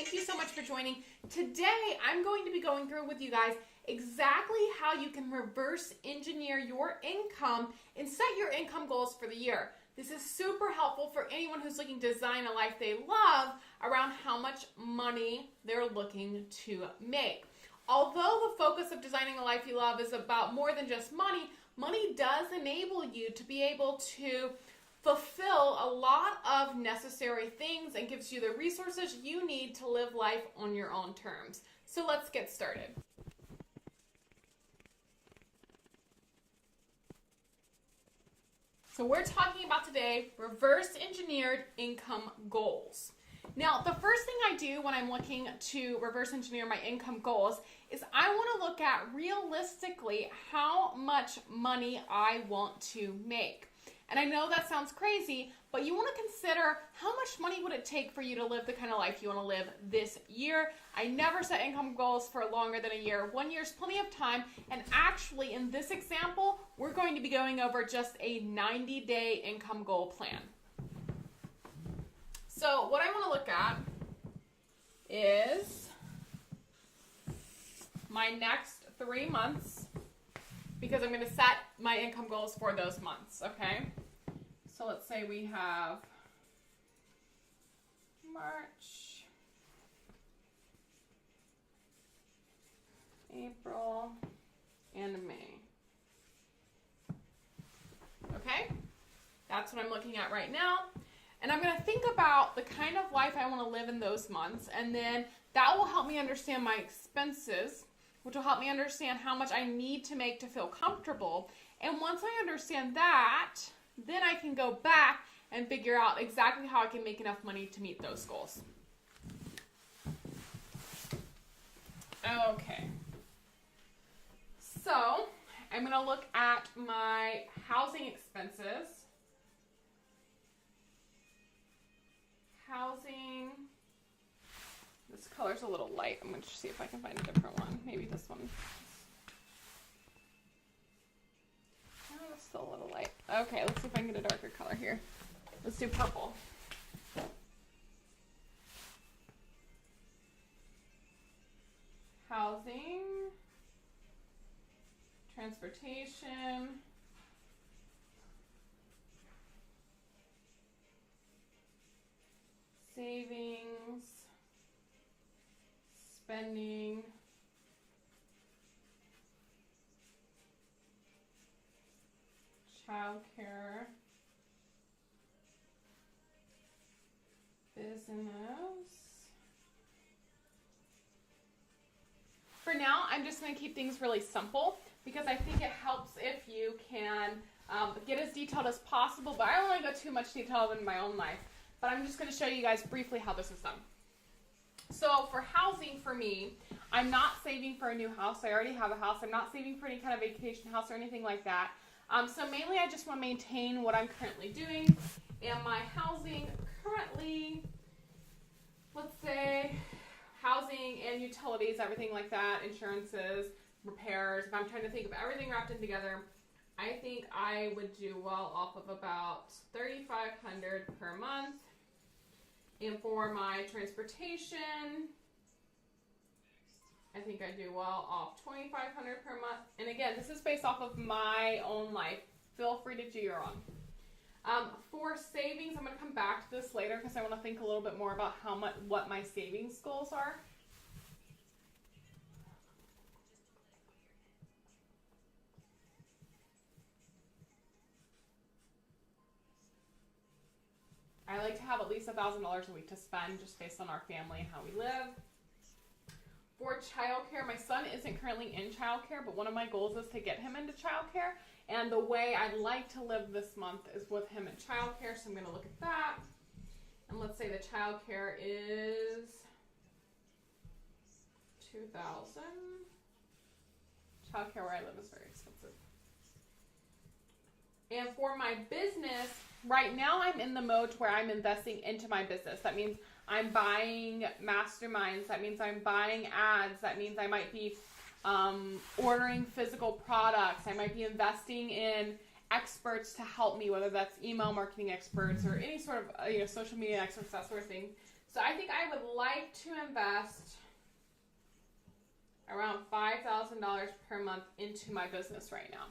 Thank you so much for joining. Today, I'm going to be going through with you guys exactly how you can reverse engineer your income and set your income goals for the year. This is super helpful for anyone who's looking to design a life they love around how much money they're looking to make. Although the focus of designing a life you love is about more than just money, money does enable you to be able to fulfill a lot of necessary things and gives you the resources you need to live life on your own terms. So let's get started. So we're talking about today reverse engineered income goals. Now, the first thing I do when I'm looking to reverse engineer my income goals is I want to look at realistically how much money I want to make. And I know that sounds crazy, but you want to consider how much money would it take for you to live the kind of life you want to live this year. I never set income goals for longer than a year. 1 year is plenty of time. And actually, in this example, we're going to be going over just a 90-day income goal plan. So what I want to look at is my next 3 months, because I'm going to set my income goals for those months, okay? So let's say we have March, April, and May. Okay? That's what I'm looking at right now. And I'm going to think about the kind of life I want to live in those months, and then that will help me understand my expenses, which will help me understand how much I need to make to feel comfortable. And once I understand that, then I can go back and figure out exactly how I can make enough money to meet those goals. Okay. So, I'm going to look at my housing expenses. Housing. This color's a little light. I'm going to see if I can find a different one. Maybe this one. Oh, it's still a little light. Okay, let's see if I can get a darker color here. Let's do purple. Housing. Transportation. Savings. Spending, childcare, business. For now, I'm just going to keep things really simple because I think it helps if you can get as detailed as possible, but I don't want to go too much detail in my own life. But I'm just going to show you guys briefly how this is done. So for housing, for me, I'm not saving for a new house. I already have a house. I'm not saving for any kind of vacation house or anything like that. So mainly I just want to maintain what I'm currently doing. And my housing currently, let's say, housing and utilities, everything like that, insurances, repairs. If I'm trying to think of everything wrapped in together, I think I would do well off of about $3,500 per month. And for my transportation, I think I do well off $2,500 per month. And again, this is based off of my own life. Feel free to do your own. For savings, I'm going to come back to this later because I want to think a little bit more about what my savings goals are. I like to have at least $1,000 a week to spend just based on our family and how we live. For childcare, my son isn't currently in childcare, but one of my goals is to get him into childcare. And the way I'd like to live this month is with him in childcare, so I'm going to look at that. And let's say the childcare is $2,000. Childcare where I live is very expensive. And for my business, right now I'm in the mode where I'm investing into my business. That means I'm buying masterminds. That means I'm buying ads. That means I might be ordering physical products. I might be investing in experts to help me, whether that's email marketing experts or any sort of social media experts, that sort of thing. So I think I would like to invest around $5,000 per month into my business right now.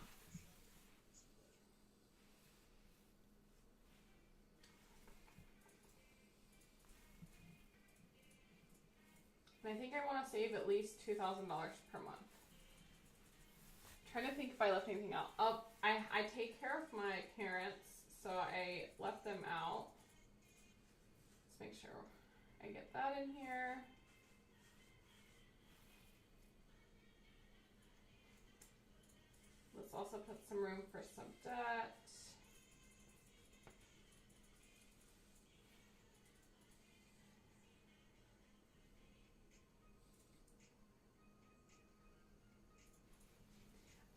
And I think I want to save at least $2,000 per month. I'm trying to think if I left anything out. Oh, I take care of my parents, so I left them out. Let's make sure I get that in here. Let's also put some room for some debt.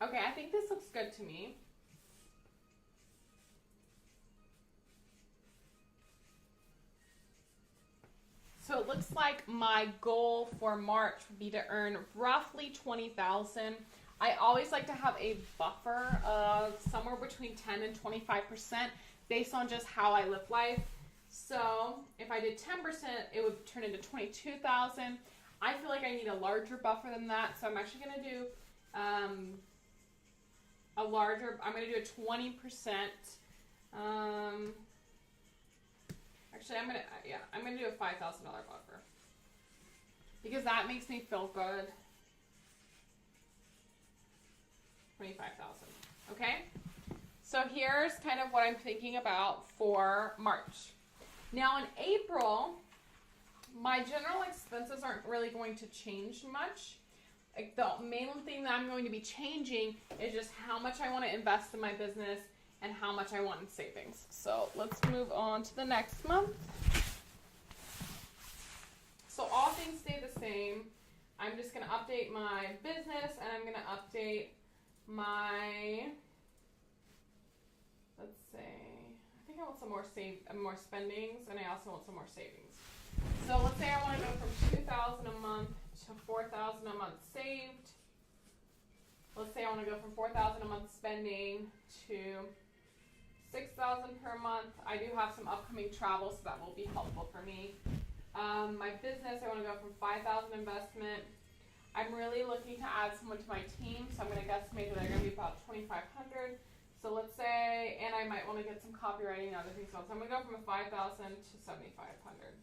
Okay, I think this looks good to me. So it looks like my goal for March would be to earn roughly $20,000. I always like to have a buffer of somewhere between 10 and 25% based on just how I live life. So if I did 10%, it would turn into $22,000. I feel like I need a larger buffer than that, so I'm actually going to do I'm going to do a 20%. Actually, I'm going to do a $5,000 buffer because that makes me feel good. 25,000. Okay? So here's kind of what I'm thinking about for March. Now in April, my general expenses aren't really going to change much. Like the main thing that I'm going to be changing is just how much I want to invest in my business and how much I want in savings. So let's move on to the next month. So all things stay the same. I'm just going to update my business and I'm going to update my, let's say, I think I want some more spendings, and I also want some more savings. So let's say I want to go from $2,000 a month to $4,000 a month saved. Let's say I want to go from $4,000 a month spending to $6,000 per month. I do have some upcoming travel, so that will be helpful for me. My business, I want to go from $5,000 investment. I'm really looking to add someone to my team, so I'm going to guesstimate that they're going to be about $2,500. So let's say, and I might want to get some copywriting and other things. So I'm going to go from a $5,000 to $7,500.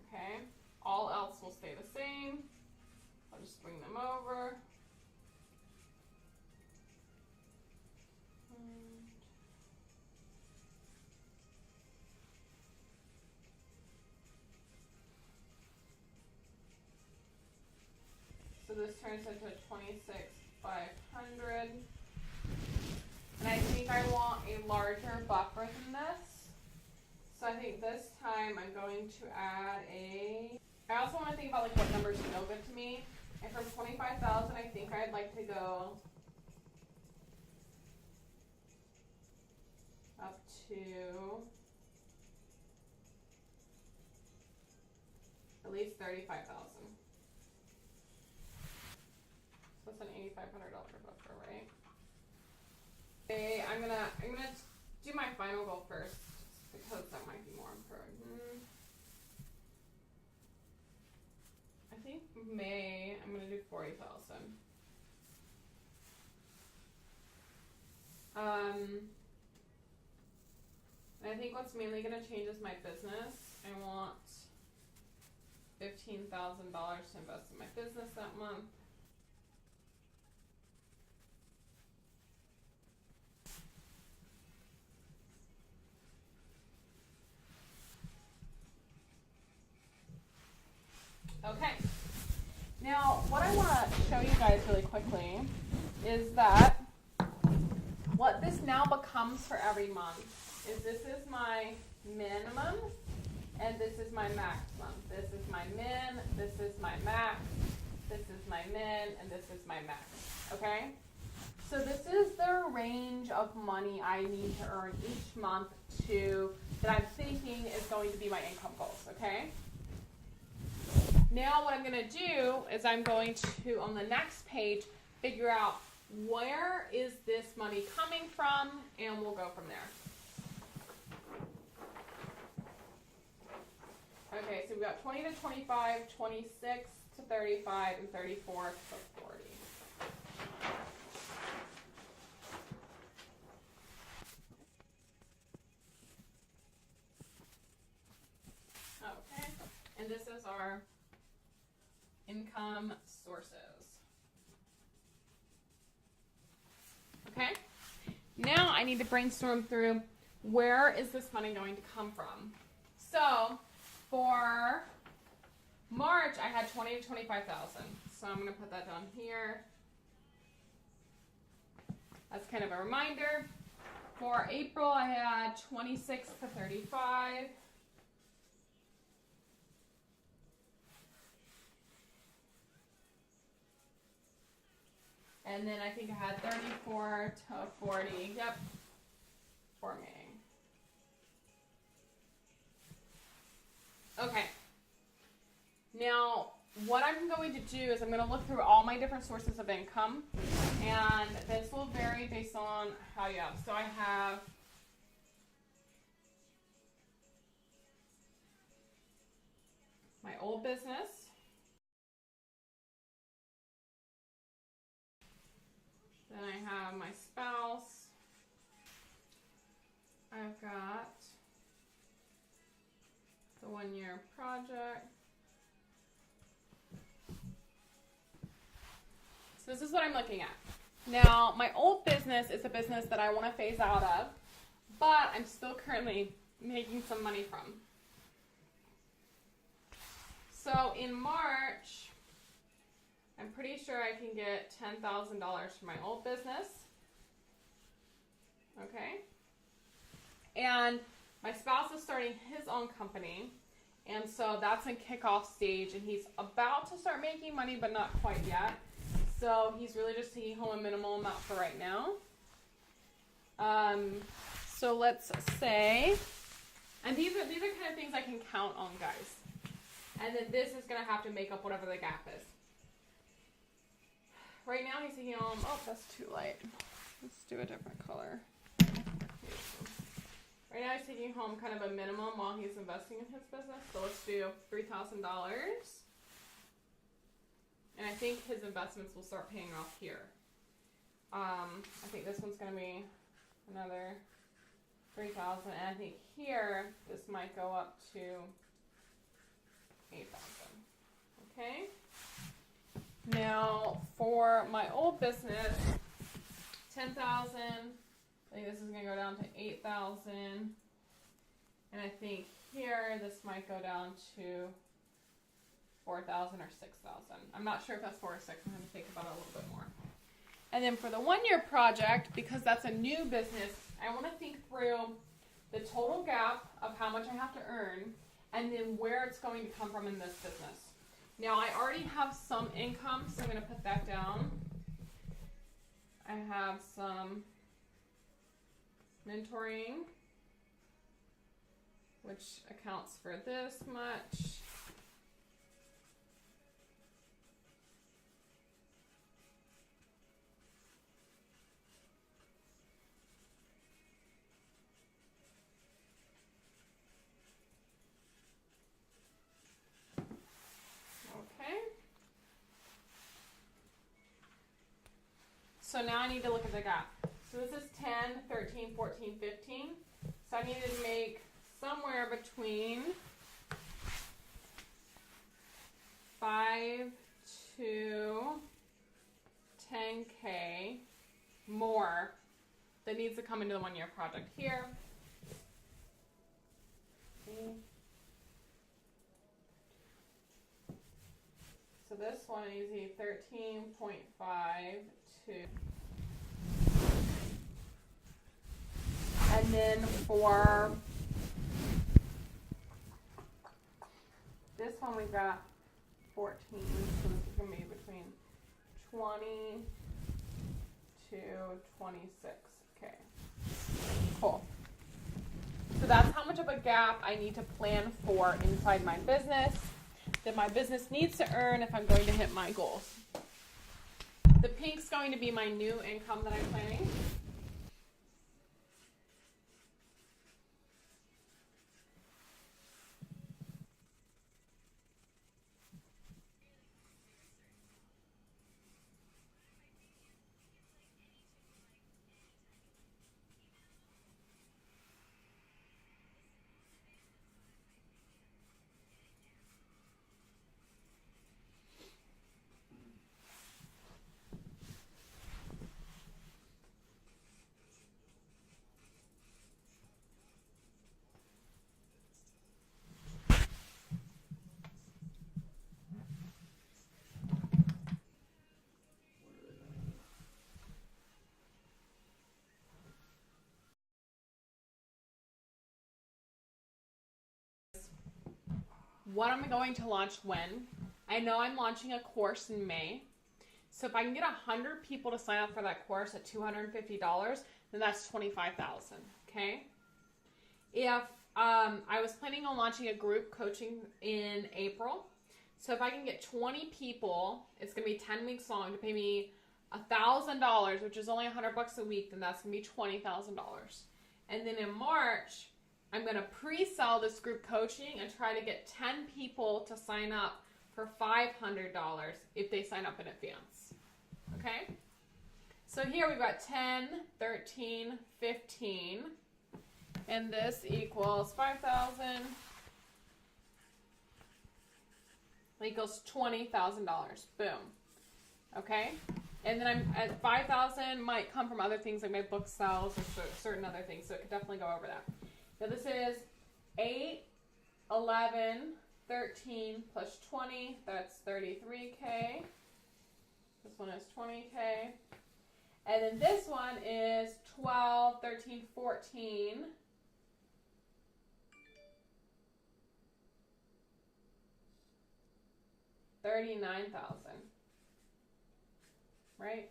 Okay, all else will stay the same. I'll just bring them over. So this turns into $26,500. And I think I want a larger buffer than this. So I think this time I'm going to add I also want to think about like what numbers feel good to me. And from 25,000, I think I'd like to go up to at least 35,000. So that's an $8,500 buffer, right? Okay, I'm gonna do my final goal first because that might be more important. I think May I'm gonna do 40,000. And I think what's mainly gonna change is my business. I want $15,000 to invest in my business that month. Okay, now what I want to show you guys really quickly is that what this now becomes for every month is this is my minimum and this is my maximum. This is my min, this is my max, this is my min, and this is my max, okay? So this is the range of money I need to earn each month that I'm thinking is going to be my income goals, okay? Now what I'm going to do is I'm going to, on the next page, figure out where is this money coming from, and we'll go from there. got 20 to 25, 26 to 35, and 34 to 40. Okay, and this is our income sources. Okay, now I need to brainstorm through where is this money going to come from. So for March, I had 20 to 25,000. So I'm going to put that down here. That's kind of a reminder. For April, I had 26 to 35. And then I think I had 34 to 40. Yep. For May. Okay. Now, what I'm going to do is I'm going to look through all my different sources of income, and this will vary based on how you have. So I have my old business. Then I have my spouse. I've got the 1-year project. So this is what I'm looking at. Now, my old business is a business that I want to phase out of, but I'm still currently making some money from. So in March, I'm pretty sure I can get $10,000 for my old business. Okay. And my spouse is starting his own company, and so that's in kickoff stage, and he's about to start making money, but not quite yet. So he's really just taking home a minimal amount for right now. So let's say, and these are kind of things I can count on, guys. And then this is going to have to make up whatever the gap is. Right now he's taking home, oh, that's too light. Let's do a different color. Right now he's taking home kind of a minimum while he's investing in his business. So let's do $3,000. And I think his investments will start paying off here. I think this one's going to be another $3,000. And I think here, this might go up to $8,000. Okay? Now, for my old business, $10,000. I think this is going to go down to $8,000. And I think here, this might go down to $4,000 or $6,000. I'm not sure if that's 4 or 6. I'm going to think about it a little bit more. And then for the 1-year project, because that's a new business, I want to think through the total gap of how much I have to earn and then where it's going to come from in this business. Now, I already have some income, so I'm going to put that down. I have some mentoring, which accounts for this much. So now I need to look at the gap. So this is 10, 13, 14, 15. So I need to make somewhere between 5 to 10K more that needs to come into the 1-year project here. So this one is a 13.5 to, and then for this one we've got 14, so this is going to be between 20 to 26. Okay, cool. So that's how much of a gap I need to plan for inside my business, that my business needs to earn if I'm going to hit my goals. The pink's going to be my new income that I'm planning. what am I going to launch when? I know I'm launching a course in May. So if I can get 100 people to sign up for that course at $250, then that's $25,000, okay? If I was planning on launching a group coaching in April, so if I can get 20 people, it's going to be 10 weeks long, to pay me $1,000, which is only $100 a week, then that's going to be $20,000. And then in March, I'm going to pre-sell this group coaching and try to get 10 people to sign up for $500 if they sign up in advance. Okay? So here we've got 10, 13, 15, and this equals 5,000 equals $20,000. Boom. Okay? And then I'm at 5,000 might come from other things like my book sales or certain other things, so it could definitely go over that. Now this is 8, 11, 13 plus 20, that's 33K. This one is 20K. And then this one is 12, 13, 14. $39,000. Right?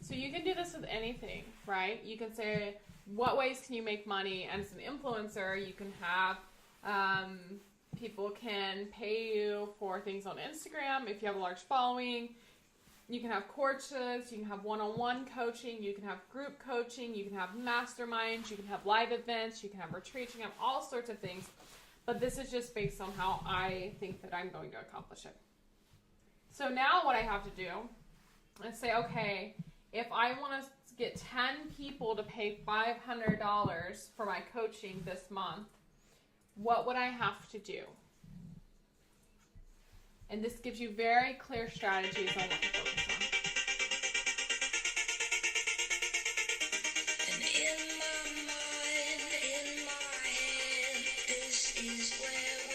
So you can do this with anything, right? You can say, what ways can you make money? And as an influencer, you can have people can pay you for things on Instagram if you have a large following. You can have courses, you can have one-on-one coaching, you can have group coaching, you can have masterminds, you can have live events, you can have retreats, you can have all sorts of things. But this is just based on how I think that I'm going to accomplish it. So now what I have to do is say, okay, if I want to get 10 people to pay $500 for my coaching this month, what would I have to do? And this gives you very clear strategies on what to focus on. And in my mind, in my head, this is where